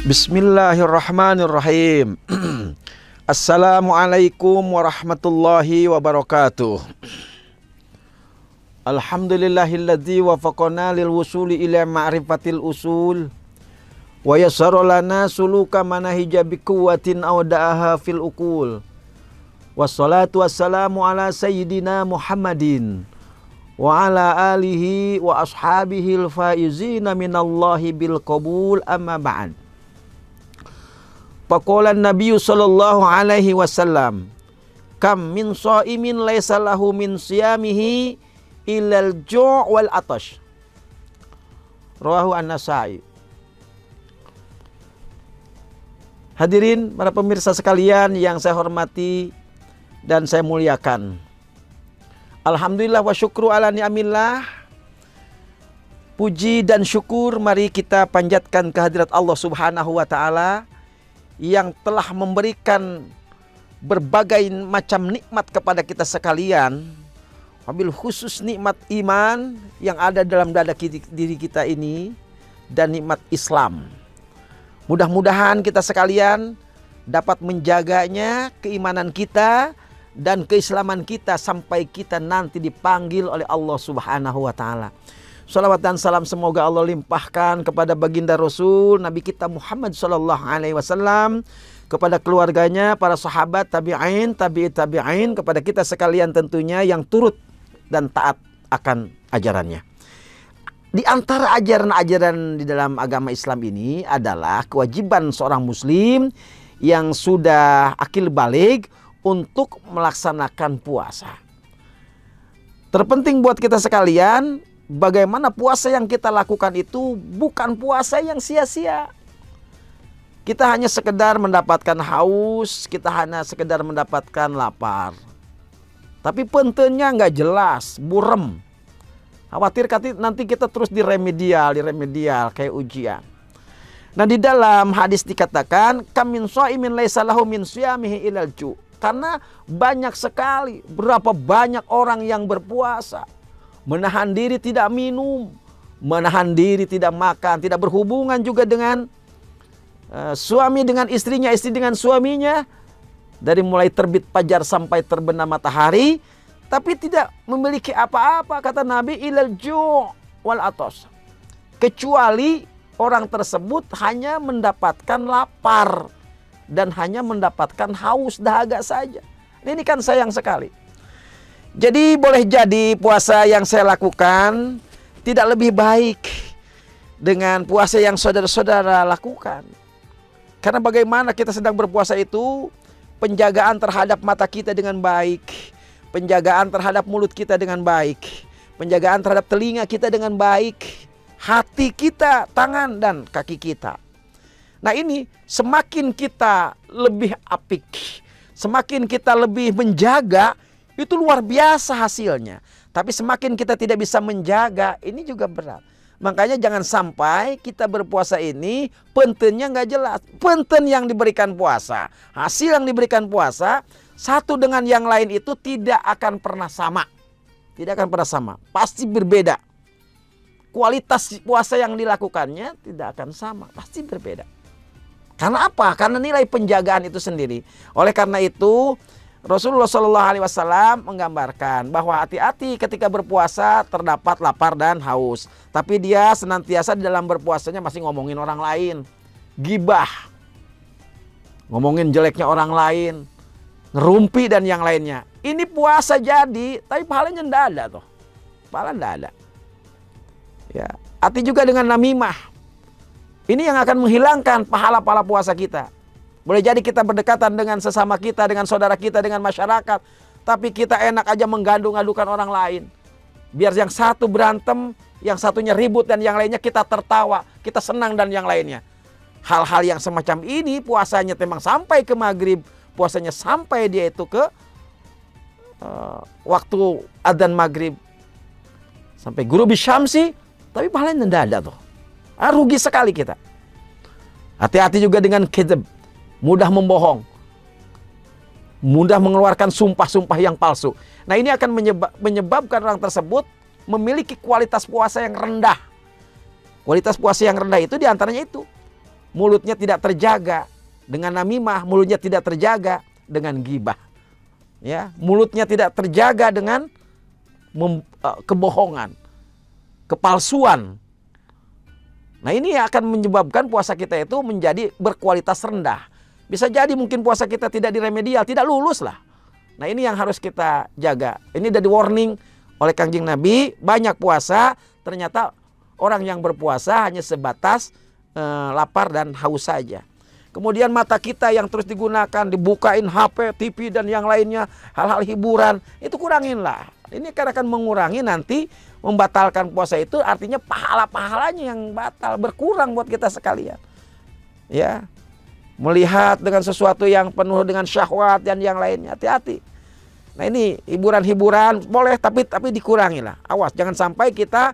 Bismillahirrahmanirrahim. Assalamualaikum warahmatullahi wabarakatuh. Alhamdulillahilladzi wafaqana lil wusuli ila ma'rifatil usul wa yassara lana suluka manahija biquwwatin aw da'aha fil uqul. Wassalatu wassalamu ala sayyidina Muhammadin wa ala alihi wa ashabihil faizina minallahi bil qabul, amma ba'd. Faqala Nabi sallallahu alaihi wasallam, kam min shaimin laisa lahu min siyamihi illal ju' wal atash. Rawahu An-Nasa'i. Hadirin para pemirsa sekalian yang saya hormati dan saya muliakan. Alhamdulillah wa syukru ala ni'amillah. Puji dan syukur mari kita panjatkan kehadirat Allah Subhanahu wa taala yang telah memberikan berbagai macam nikmat kepada kita sekalian, wabil khusus nikmat iman yang ada dalam dada diri kita ini dan nikmat Islam. Mudah-mudahan kita sekalian dapat menjaganya keimanan kita dan keislaman kita sampai kita nanti dipanggil oleh Allah Subhanahu wa taala. Salawat dan salam semoga Allah limpahkan kepada baginda Rasul Nabi kita Muhammad sallallahu alaihi wasallam, kepada keluarganya, para sahabat, tabi'in, tabi'in, kepada kita sekalian tentunya yang turut dan taat akan ajarannya. Di antara ajaran-ajaran di dalam agama Islam ini adalah kewajiban seorang muslim yang sudah akil baligh untuk melaksanakan puasa. Terpenting buat kita sekalian, bagaimana puasa yang kita lakukan itu bukan puasa yang sia-sia. Kita hanya sekedar mendapatkan haus, kita hanya sekedar mendapatkan lapar. Tapi pentennya nggak jelas, burem. Khawatir nanti kita terus diremedial kayak ujian. Nah, di dalam hadis dikatakan, kam min shaimin laisa lahu min siyamihi ilal ju'. Karena banyak sekali, berapa banyak orang yang berpuasa, menahan diri tidak minum, menahan diri tidak makan, tidak berhubungan juga dengan suami dengan istrinya, istri dengan suaminya, dari mulai terbit fajar sampai terbenam matahari, tapi tidak memiliki apa-apa, kata Nabi, ilal ju' wal atos, kecuali orang tersebut hanya mendapatkan lapar dan hanya mendapatkan haus dahaga saja. Ini kan sayang sekali. Jadi boleh jadi puasa yang saya lakukan tidak lebih baik dengan puasa yang saudara-saudara lakukan. Karena bagaimana kita sedang berpuasa itu, penjagaan terhadap mata kita dengan baik, penjagaan terhadap mulut kita dengan baik, penjagaan terhadap telinga kita dengan baik, hati kita, tangan dan kaki kita. Nah, ini semakin kita lebih apik, semakin kita lebih menjaga, itu luar biasa hasilnya. Tapi semakin kita tidak bisa menjaga, ini juga berat. Makanya jangan sampai kita berpuasa ini pentennya nggak jelas. Penten yang diberikan puasa, hasil yang diberikan puasa, satu dengan yang lain itu tidak akan pernah sama. Tidak akan pernah sama, pasti berbeda. Kualitas puasa yang dilakukannya tidak akan sama, pasti berbeda. Karena apa? Karena nilai penjagaan itu sendiri. Oleh karena itu Rasulullah Shallallahu Alaihi Wasallam menggambarkan bahwa hati-hati ketika berpuasa terdapat lapar dan haus. Tapi dia senantiasa di dalam berpuasanya masih ngomongin orang lain, gibah, ngomongin jeleknya orang lain, ngerumpi dan yang lainnya. Ini puasa jadi, tapi pahalanya ndak ada tuh, pahala ndak ada. Ya, hati juga dengan namimah. Ini yang akan menghilangkan pahala-pahala puasa kita. Boleh jadi kita berdekatan dengan sesama kita, dengan saudara kita, dengan masyarakat. Tapi kita enak aja menggandung-gadukan orang lain. Biar yang satu berantem, yang satunya ribut dan yang lainnya kita tertawa, kita senang dan yang lainnya. Hal-hal yang semacam ini puasanya memang sampai ke maghrib. Puasanya sampai dia itu ke waktu adzan maghrib. Sampai ghurubi syamsi, tapi pahalanya tidak ada tuh. Rugi sekali kita. Hati-hati juga dengan kedzab, mudah membohong, mudah mengeluarkan sumpah-sumpah yang palsu. Nah, ini akan menyebabkan orang tersebut memiliki kualitas puasa yang rendah. Kualitas puasa yang rendah itu diantaranya itu, mulutnya tidak terjaga dengan namimah, mulutnya tidak terjaga dengan gibah. Ya, mulutnya tidak terjaga dengan kebohongan, kepalsuan. Nah, ini akan menyebabkan puasa kita itu menjadi berkualitas rendah. Bisa jadi mungkin puasa kita tidak diremedial, tidak lulus lah. Nah, ini yang harus kita jaga. Ini dari warning oleh Kangjeng Nabi, banyak puasa, ternyata orang yang berpuasa hanya sebatas lapar dan haus saja. Kemudian mata kita yang terus digunakan, dibukain HP, TV dan yang lainnya, hal-hal hiburan, itu kuranginlah. Ini akan mengurangi nanti, membatalkan puasa itu artinya pahala-pahalanya yang batal, berkurang buat kita sekalian. Ya, melihat dengan sesuatu yang penuh dengan syahwat dan yang lainnya, hati-hati. Nah, ini hiburan-hiburan boleh, tapi dikurangilah. Awas, jangan sampai kita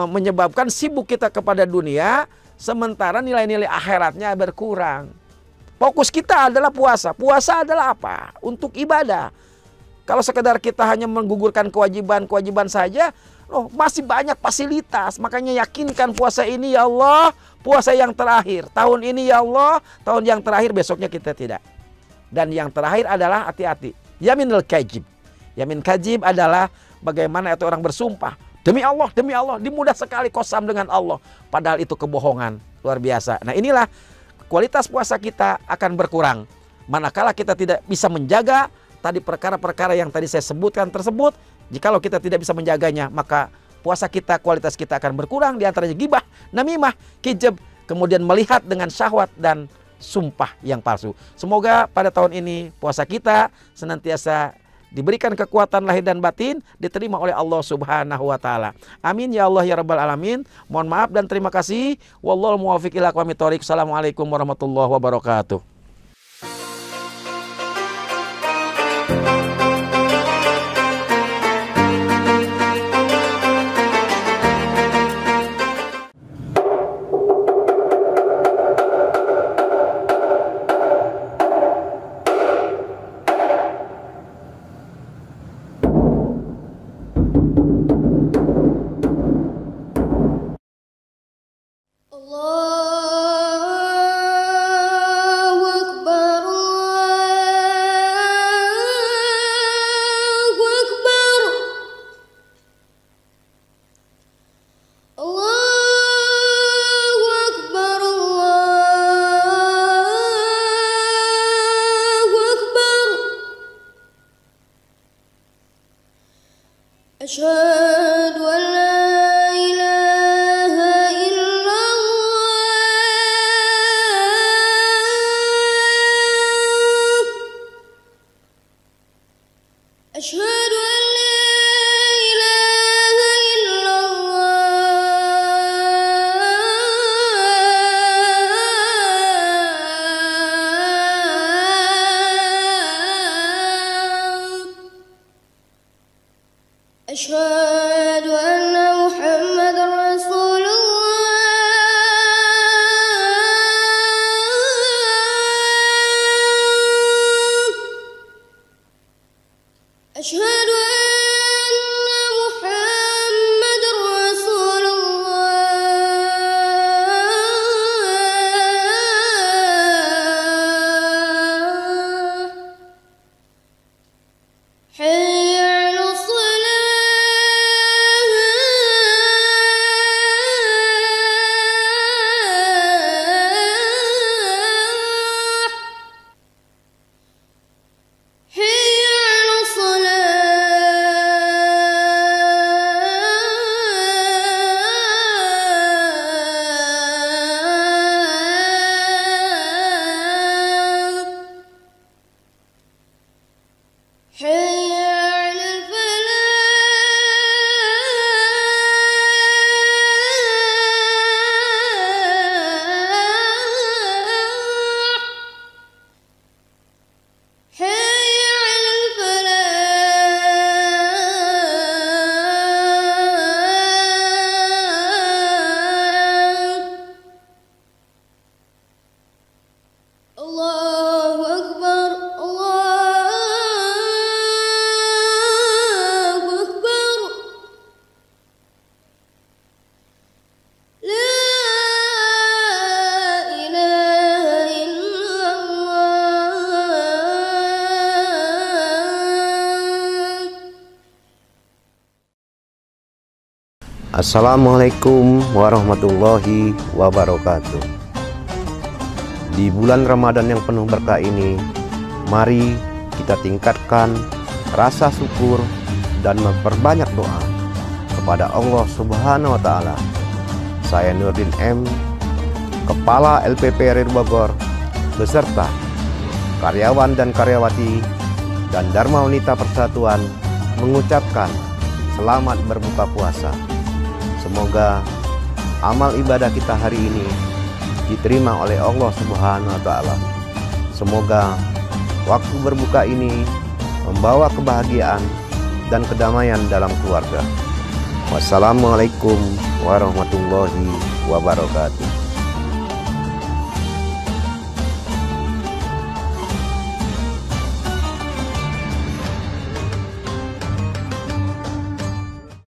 menyebabkan sibuk kita kepada dunia, sementara nilai-nilai akhiratnya berkurang. Fokus kita adalah puasa. Puasa adalah apa? Untuk ibadah. Kalau sekedar kita hanya menggugurkan kewajiban-kewajiban saja, masih banyak fasilitas. Makanya yakinkan puasa ini, ya Allah, puasa yang terakhir. Tahun ini, ya Allah, tahun yang terakhir, besoknya kita tidak. Dan yang terakhir adalah hati-hati. Yaminul kajib. Yamin kajib adalah bagaimana itu orang bersumpah. Demi Allah, dimudah sekali kosam dengan Allah. Padahal itu kebohongan, luar biasa. Nah, inilah kualitas puasa kita akan berkurang. Manakala kita tidak bisa menjaga tadi perkara-perkara yang tadi saya sebutkan tersebut. Jikalau kita tidak bisa menjaganya, maka puasa kita, kualitas kita akan berkurang. Di antaranya gibah, namimah, kijab, kemudian melihat dengan syahwat dan sumpah yang palsu. Semoga pada tahun ini puasa kita senantiasa diberikan kekuatan lahir dan batin, diterima oleh Allah Subhanahu wa taala. Amin ya Allah ya rabbal alamin. Mohon maaf dan terima kasih. Wallahul muwaffiq ila aqwamit thoriq. Assalamualaikum warahmatullahi wabarakatuh. Asyhadu an la ilaha illallah. Asyhadu an la ilaha illallah. Asyhadu anna Muhammadar Rasulullah. Asyhadu anna Muhammadar Rasulullah. Hayya 'alas Allahu Akbar, Allahu Assalamualaikum warahmatullahi wabarakatuh. Di bulan Ramadan yang penuh berkah ini, mari kita tingkatkan rasa syukur dan memperbanyak doa kepada Allah Subhanahu wa Ta'ala. Saya Nurdin M, Kepala LPP RI Bogor, beserta karyawan dan karyawati dan Dharma Wanita Persatuan mengucapkan selamat berbuka puasa. Semoga amal ibadah kita hari ini diterima oleh Allah Subhanahu wa Ta'ala. Semoga waktu berbuka ini membawa kebahagiaan dan kedamaian dalam keluarga. Wassalamualaikum warahmatullahi wabarakatuh.